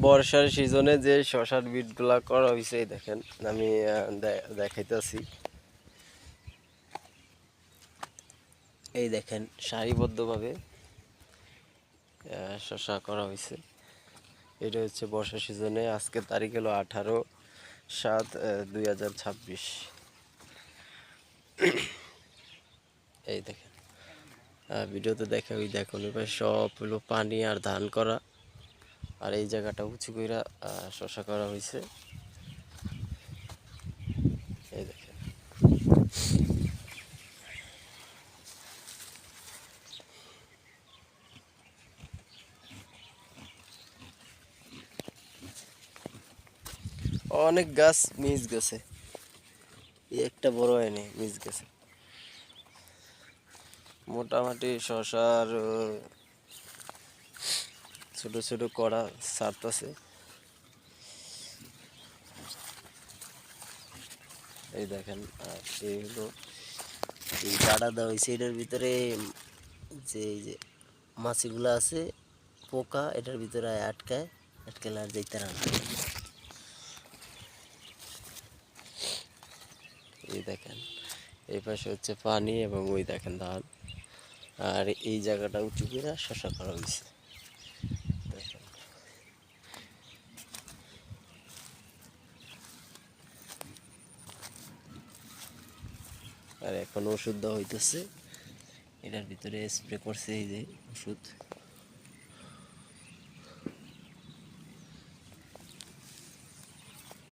বর্ষার সিজনে যে শশার বীজগুলা করা হয়েছে এই দেখেন, আমি দেখাইতেছি। এই দেখেন সারিবদ্ধভাবে শশা করা হয়েছে। এটা হচ্ছে বর্ষা সিজনে। আজকে তারিখ হলো 18/7/2026। এই দেখেন ভিডিওতে দেখে ওই দেখুন এবার সব হলো পানি আর ধান করা, আর এই জায়গাটা উঁচু কইরা শশা করা হয়েছে। এই দেখেন অনেক গাছ মিস গেছে, একটা বড় হয়নি, মিস গেছে। মোটামুটি শশার ছোট ছোট কড়া ছাড়তেছে। এই দেখেন এই হলো এই গাড়া দেওয়া হয়েছে, এটার ভিতরে যে এই যে মাছিগুলো আছে পোকা এটার ভিতরে আটকায়, আটকালে আর যাইতে না। এই দেখেন এই পাশে হচ্ছে পানি এবং ওই দেখেন ধান, আর এই জায়গাটা উঁচু করে শশা করা হয়েছে। দেখেন আর এখন ওষুধ দেওয়া হইতেছে, এটার ভিতরে স্প্রে করছে এই যে ওষুধ।